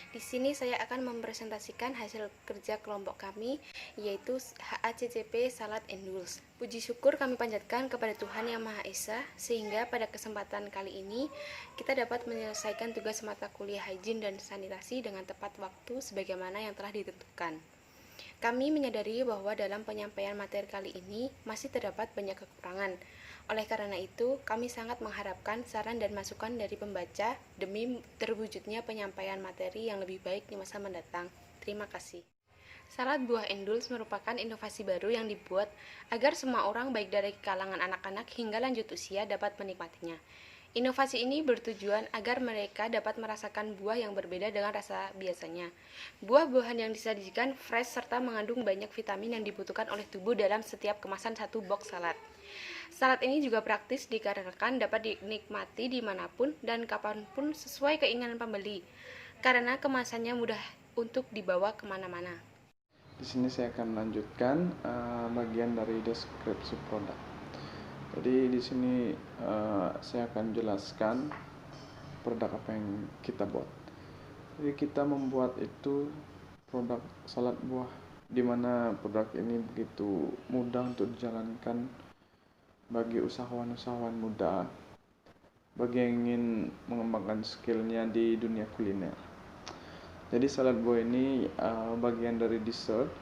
Di sini saya akan mempresentasikan hasil kerja kelompok kami, yaitu HACCP Salat and Rules. Puji syukur kami panjatkan kepada Tuhan Yang Maha Esa, sehingga pada kesempatan kali ini kita dapat menyelesaikan tugas mata kuliah hygiene dan sanitasi dengan tepat waktu sebagaimana yang telah ditentukan. Kami menyadari bahwa dalam penyampaian materi kali ini masih terdapat banyak kekurangan. Oleh karena itu, kami sangat mengharapkan saran dan masukan dari pembaca demi terwujudnya penyampaian materi yang lebih baik di masa mendatang. Terima kasih. Salad buah endulse merupakan inovasi baru yang dibuat agar semua orang baik dari kalangan anak-anak hingga lanjut usia dapat menikmatinya. Inovasi ini bertujuan agar mereka dapat merasakan buah yang berbeda dengan rasa biasanya. Buah-buahan yang disajikan fresh serta mengandung banyak vitamin yang dibutuhkan oleh tubuh dalam setiap kemasan satu box salad. Salad ini juga praktis dikarenakan dapat dinikmati dimanapun dan kapanpun sesuai keinginan pembeli, karena kemasannya mudah untuk dibawa kemana-mana. Di sini saya akan melanjutkan bagian dari deskripsi produk. Jadi di sini saya akan jelaskan produk apa yang kita buat. Jadi kita membuat itu produk salad buah, di mana produk ini begitu mudah untuk dijalankan bagi usahawan-usahawan muda, bagi yang ingin mengembangkan skillnya di dunia kuliner. Jadi salad buah ini bagian dari dessert.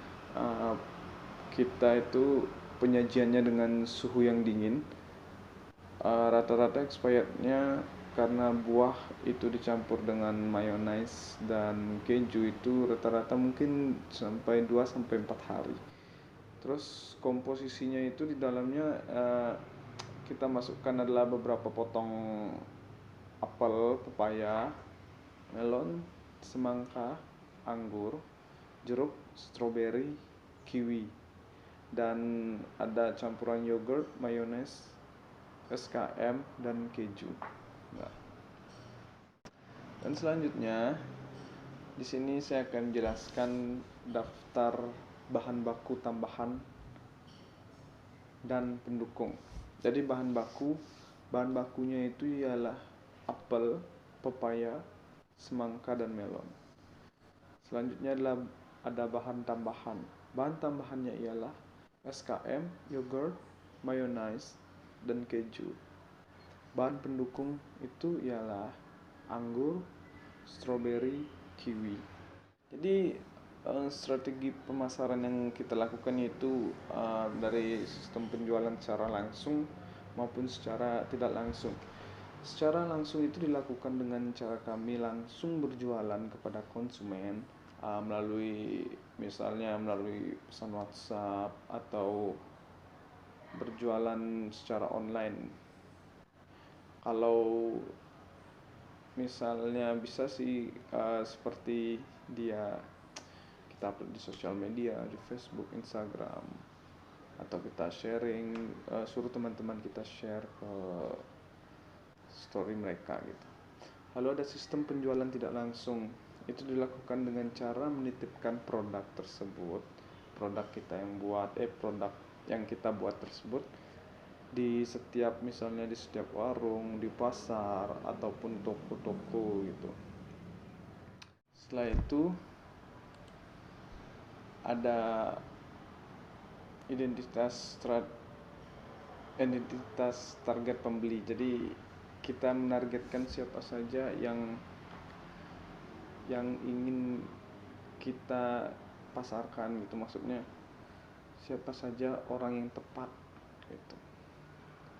Kita itu penyajiannya dengan suhu yang dingin. Rata-rata expirednya karena buah itu dicampur dengan mayonnaise dan keju itu rata-rata mungkin sampai 2-4 hari. Terus komposisinya itu di dalamnya kita masukkan adalah beberapa potong apel, pepaya, melon, semangka, anggur, jeruk, stroberi, kiwi, dan ada campuran yogurt, mayones, SKM, dan keju. Nah. Dan selanjutnya di sini saya akan jelaskan daftar bahan baku tambahan dan pendukung. Jadi bahan bakunya itu ialah apel, pepaya, semangka, dan melon. Selanjutnya adalah ada bahan tambahan. Bahan tambahannya ialah SKM, yogurt, mayonnaise, dan keju. Bahan pendukung itu ialah anggur, stroberi, kiwi. Jadi strategi pemasaran yang kita lakukan yaitu dari sistem penjualan secara langsung maupun secara tidak langsung. Secara langsung itu dilakukan dengan cara kami langsung berjualan kepada konsumen melalui pesan WhatsApp atau berjualan secara online. Kalau misalnya bisa sih seperti kita upload di sosial media, di Facebook, Instagram, atau kita sharing, suruh teman-teman kita share ke story mereka gitu. Lalu ada sistem penjualan tidak langsung. Itu dilakukan dengan cara menitipkan produk tersebut, produk yang kita buat tersebut di setiap, misalnya di setiap warung, di pasar, ataupun toko-toko gitu. Setelah itu ada identitas target pembeli. Jadi kita menargetkan siapa saja yang ingin kita pasarkan gitu, maksudnya siapa saja orang yang tepat gitu.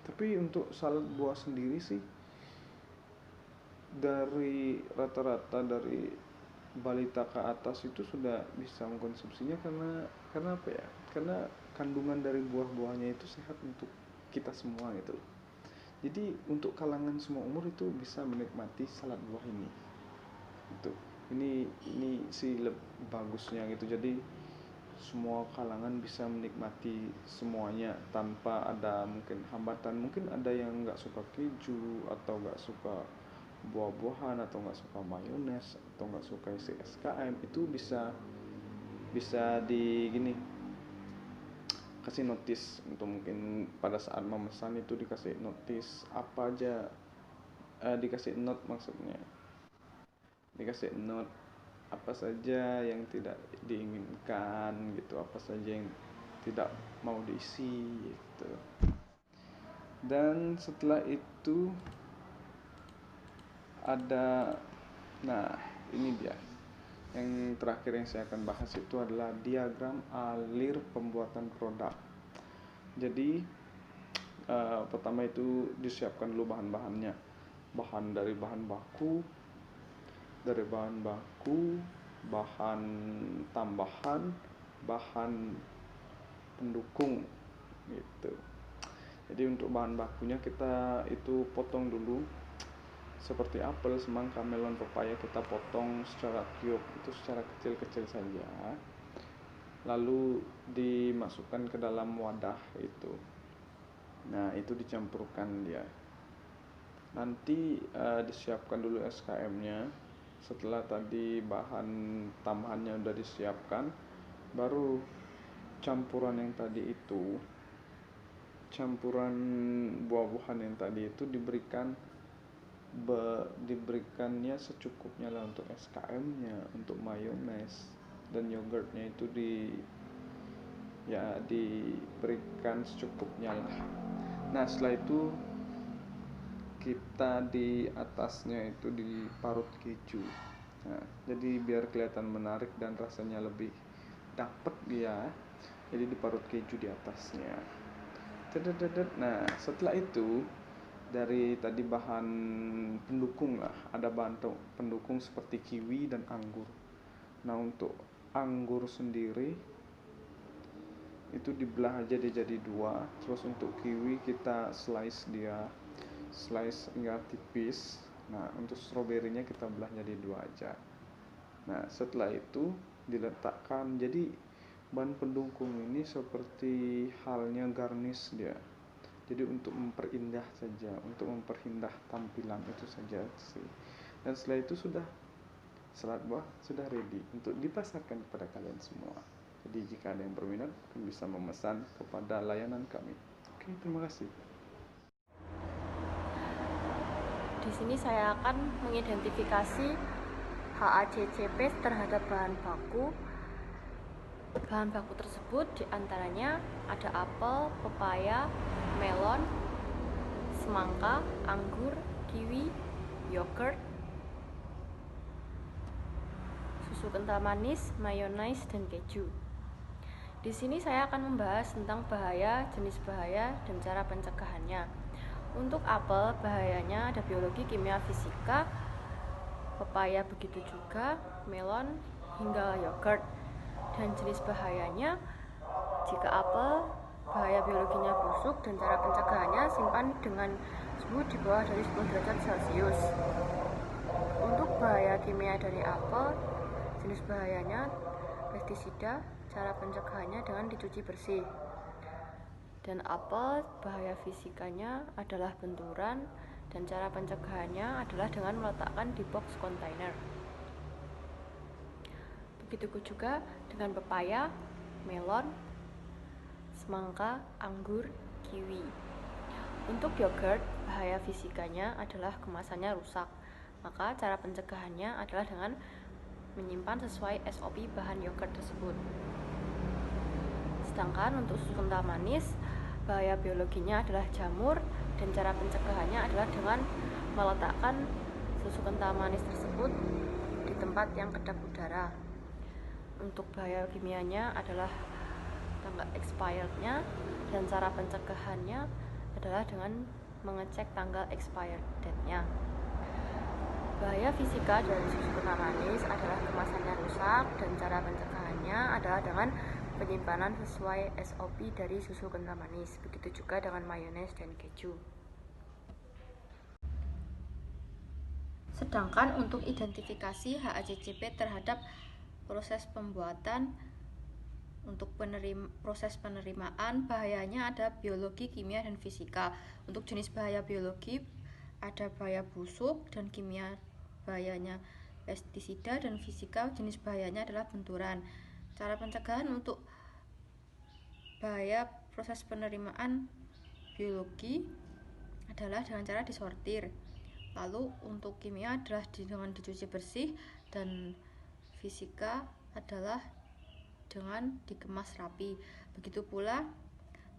Tapi untuk salad buah sendiri sih dari rata-rata dari balita ke atas itu sudah bisa mengkonsumsinya karena apa ya? Karena kandungan dari buah-buahnya itu sehat untuk kita semua gitu. Jadi untuk kalangan semua umur itu bisa menikmati salad buah ini. Gitu. Ini sih bagusnya gitu. Jadi semua kalangan bisa menikmati semuanya tanpa ada mungkin hambatan. Mungkin ada yang nggak suka keju atau nggak suka buah-buahan atau nggak suka mayones atau nggak suka isi SKM, itu bisa kasih notice untuk mungkin pada saat memesan itu dikasih notice apa aja, dikasih note, maksudnya dikasih note apa saja yang tidak diinginkan gitu, apa saja yang tidak mau diisi gitu. Dan setelah itu ada, nah ini dia yang terakhir yang saya akan bahas, itu adalah diagram alir pembuatan produk. Jadi pertama itu disiapkan dulu bahan-bahannya, dari bahan baku, bahan tambahan, bahan pendukung gitu. Jadi untuk bahan bakunya kita itu potong dulu, seperti apel, semangka, melon, pepaya kita potong secara cube, itu secara kecil-kecil saja, lalu dimasukkan ke dalam wadah itu. Nah itu dicampurkan dia. Nanti disiapkan dulu SKM-nya. Setelah tadi bahan tambahannya udah disiapkan, baru campuran yang tadi itu, campuran buah-buahan yang tadi itu diberikannya secukupnya lah untuk SKM-nya, untuk mayones dan yogurtnya itu diberikan secukupnya lah. Nah setelah itu kita di atasnya itu diparut keju. Nah, jadi biar kelihatan menarik dan rasanya lebih dapet dia, jadi diparut keju di atasnya. Nah setelah itu dari tadi bahan pendukung lah, ada bahan pendukung seperti kiwi dan anggur. Nah untuk anggur sendiri itu dibelah aja dia jadi dua, terus untuk kiwi kita slice hingga tipis. Nah untuk stroberinya kita belah jadi dua aja. Nah setelah itu diletakkan, jadi bahan pendukung ini seperti halnya garnish dia, jadi untuk memperindah saja, untuk memperindah tampilan itu saja sih. Dan setelah itu sudah, salad buah sudah ready untuk dipasarkan kepada kalian semua. Jadi jika ada yang berminat bisa memesan kepada layanan kami. Oke, terima kasih. Di sini saya akan mengidentifikasi HACCP terhadap bahan baku. Bahan baku tersebut diantaranya ada apel, pepaya, melon, semangka, anggur, kiwi, yogurt, susu kental manis, mayones, dan keju. Di sini saya akan membahas tentang bahaya, jenis bahaya, dan cara pencegahannya. Untuk apel, bahayanya ada biologi, kimia, fisika, pepaya begitu juga, melon, hingga yogurt. Dan jenis bahayanya, jika apel, bahaya biologinya busuk dan cara pencegahannya simpan dengan suhu di bawah dari 10 derajat Celcius. Untuk bahaya kimia dari apel, jenis bahayanya pestisida, cara pencegahannya dengan dicuci bersih. Dan apel, bahaya fisikanya adalah benturan dan cara pencegahannya adalah dengan meletakkan di box kontainer. Begitu juga dengan pepaya, melon, semangka, anggur, kiwi. Untuk yogurt, bahaya fisikanya adalah kemasannya rusak. Maka cara pencegahannya adalah dengan menyimpan sesuai SOP bahan yogurt tersebut. Sedangkan untuk susu kental manis, bahaya biologinya adalah jamur dan cara pencegahannya adalah dengan meletakkan susu kental manis tersebut di tempat yang kedap udara. Untuk bahaya kimianya adalah tanggal expirednya, dan cara pencegahannya adalah dengan mengecek tanggal expired date-nya. Bahaya fisika dari susu kental manis adalah kemasannya rusak, dan cara pencegahannya adalah dengan penyimpanan sesuai SOP dari susu kental manis. Begitu juga dengan mayones dan keju. Sedangkan untuk identifikasi HACCP terhadap proses pembuatan, untuk proses penerimaan, bahayanya ada biologi, kimia, dan fisika. Untuk jenis bahaya biologi ada bahaya busuk, dan kimia bahayanya pestisida, dan fisika jenis bahayanya adalah benturan. Cara pencegahan untuk bahaya proses penerimaan biologi adalah dengan cara disortir. Lalu untuk kimia adalah dengan dicuci bersih, dan fisika adalah dengan dikemas rapi. Begitu pula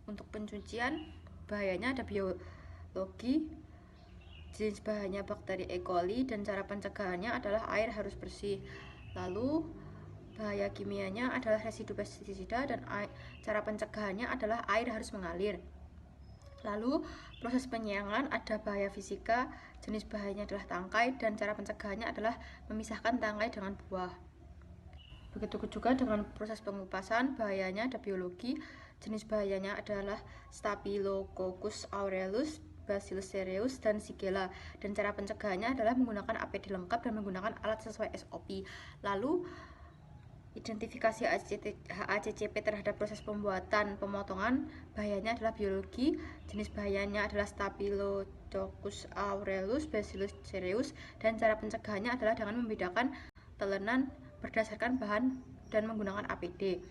untuk pencucian, bahayanya ada biologi, jenis bahayanya bakteri E. coli, dan cara pencegahannya adalah air harus bersih. Lalu bahaya kimianya adalah residu pestisida, dan cara pencegahannya adalah air harus mengalir. Lalu proses penyiangan ada bahaya fisika, jenis bahayanya adalah tangkai, dan cara pencegahannya adalah memisahkan tangkai dengan buah. Begitu juga dengan proses pengupasan, bahayanya ada biologi, jenis bahayanya adalah Staphylococcus aureus, Bacillus cereus, dan Shigella, dan cara pencegahannya adalah menggunakan APD lengkap dan menggunakan alat sesuai SOP. Lalu identifikasi HACCP terhadap proses pembuatan pemotongan, bahayanya adalah biologi, jenis bahayanya adalah Staphylococcus aureus, Bacillus cereus, dan cara pencegahannya adalah dengan membedakan telenan berdasarkan bahan dan menggunakan APD.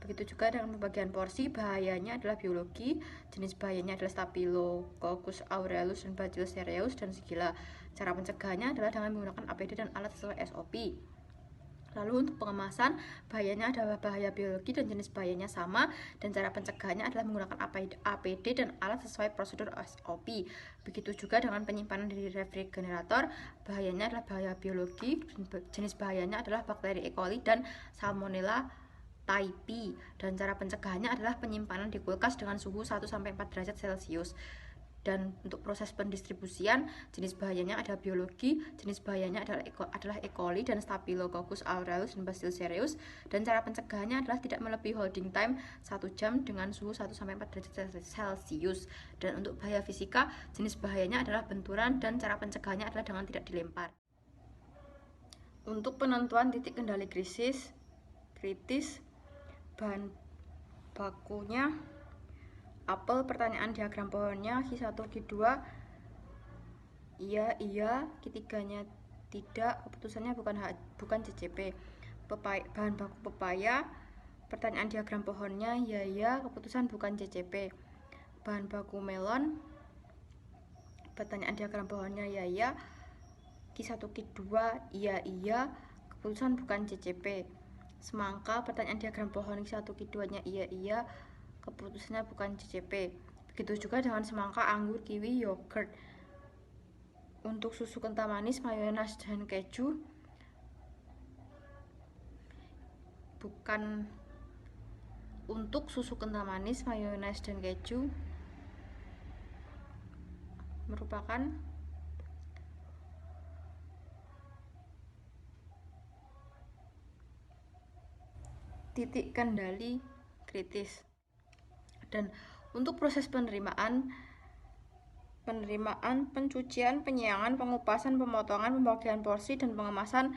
Begitu juga dengan pembagian porsi, bahayanya adalah biologi, jenis bahayanya adalah Staphylococcus aureus dan Bacillus cereus, dan Shigella. Cara pencegahannya adalah dengan menggunakan APD dan alat sesuai SOP. Lalu untuk pengemasan, bahayanya adalah bahaya biologi dan jenis bahayanya sama, dan cara pencegahannya adalah menggunakan APD dan alat sesuai prosedur SOP. Begitu juga dengan penyimpanan di refrigerator, bahayanya adalah bahaya biologi, jenis bahayanya adalah bakteri E. coli dan Salmonella typhi, dan cara pencegahannya adalah penyimpanan di kulkas dengan suhu 1-4 derajat Celcius. Dan untuk proses pendistribusian, jenis bahayanya adalah biologi, jenis bahayanya adalah E. coli dan Staphylococcus aureus dan Bacillus cereus, dan cara pencegahannya adalah tidak melebihi holding time 1 jam dengan suhu 1-4 derajat Celcius. Dan untuk bahaya fisika, jenis bahayanya adalah benturan, dan cara pencegahannya adalah dengan tidak dilempar. Untuk penentuan titik kendali kritis, bahan bakunya apel, pertanyaan diagram pohonnya Q1, Q2 iya, Q3-nya tidak, keputusannya bukan CCP. Bahan baku pepaya, pertanyaan diagram pohonnya iya, keputusan bukan CCP. Bahan baku melon, pertanyaan diagram pohonnya iya, Q1, Q2 iya, keputusan bukan CCP. Semangka, pertanyaan diagram pohon Q1, Q2-nya iya, keputusannya bukan CCP. Begitu juga dengan semangka, anggur, kiwi, yogurt. Untuk susu kental manis, mayones, dan keju, untuk susu kental manis, mayones, dan keju merupakan titik kendali kritis. Dan untuk proses penerimaan, pencucian, penyiangan, pengupasan, pemotongan, pembagian porsi, dan pengemasan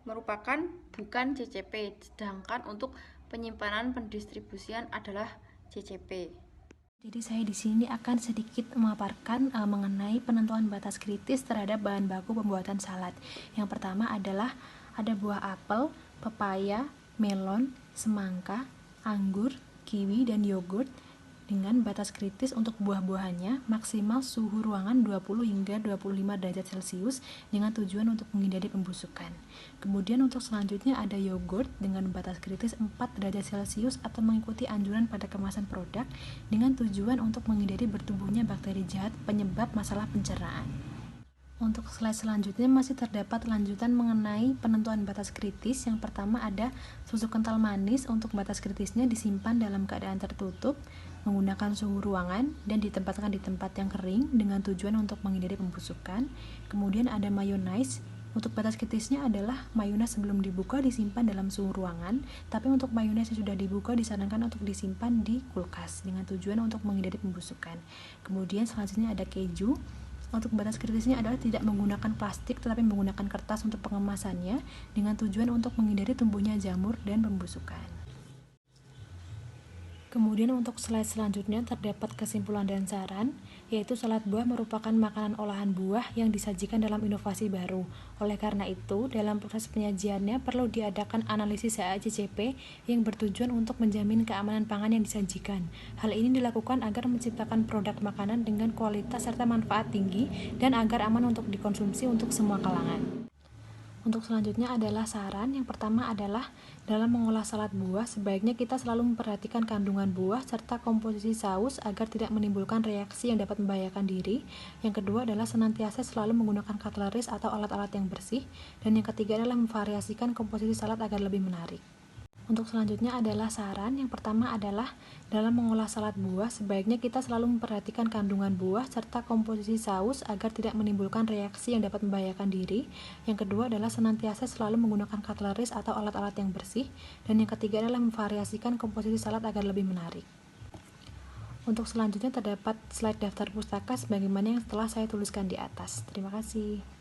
merupakan bukan CCP, sedangkan untuk penyimpanan pendistribusian adalah CCP. Jadi saya di sini akan sedikit memaparkan mengenai penentuan batas kritis terhadap bahan baku pembuatan salad. Yang pertama adalah ada buah apel, pepaya, melon, semangka, anggur, kiwi, dan yogurt dengan batas kritis untuk buah-buahannya maksimal suhu ruangan 20 hingga 25 derajat Celcius dengan tujuan untuk menghindari pembusukan. Kemudian untuk selanjutnya ada yogurt dengan batas kritis 4 derajat Celcius atau mengikuti anjuran pada kemasan produk dengan tujuan untuk menghindari bertumbuhnya bakteri jahat penyebab masalah pencernaan. Untuk slide selanjutnya masih terdapat lanjutan mengenai penentuan batas kritis. Yang pertama ada susu kental manis. Untuk batas kritisnya disimpan dalam keadaan tertutup, menggunakan suhu ruangan, dan ditempatkan di tempat yang kering dengan tujuan untuk menghindari pembusukan. Kemudian ada mayonnaise. Untuk batas kritisnya adalah mayonnaise sebelum dibuka disimpan dalam suhu ruangan, tapi untuk mayonnaise yang sudah dibuka disarankan untuk disimpan di kulkas dengan tujuan untuk menghindari pembusukan. Kemudian selanjutnya ada keju. Untuk batas kritisnya adalah tidak menggunakan plastik tetapi menggunakan kertas untuk pengemasannya dengan tujuan untuk menghindari tumbuhnya jamur dan pembusukan. Kemudian untuk slide selanjutnya terdapat kesimpulan dan saran, yaitu salad buah merupakan makanan olahan buah yang disajikan dalam inovasi baru. Oleh karena itu, dalam proses penyajiannya perlu diadakan analisis HACCP yang bertujuan untuk menjamin keamanan pangan yang disajikan. Hal ini dilakukan agar menciptakan produk makanan dengan kualitas serta manfaat tinggi dan agar aman untuk dikonsumsi untuk semua kalangan. Untuk selanjutnya adalah saran. Yang pertama adalah dalam mengolah salad buah, sebaiknya kita selalu memperhatikan kandungan buah serta komposisi saus agar tidak menimbulkan reaksi yang dapat membahayakan diri. Yang kedua adalah senantiasa selalu menggunakan cutleries atau alat-alat yang bersih. Dan yang ketiga adalah memvariasikan komposisi salad agar lebih menarik. Untuk selanjutnya adalah saran. Yang pertama adalah dalam mengolah salad buah, sebaiknya kita selalu memperhatikan kandungan buah serta komposisi saus agar tidak menimbulkan reaksi yang dapat membahayakan diri. Yang kedua adalah senantiasa selalu menggunakan cutleries atau alat-alat yang bersih. Dan yang ketiga adalah memvariasikan komposisi salad agar lebih menarik. Untuk selanjutnya terdapat slide daftar pustaka sebagaimana yang telah saya tuliskan di atas. Terima kasih.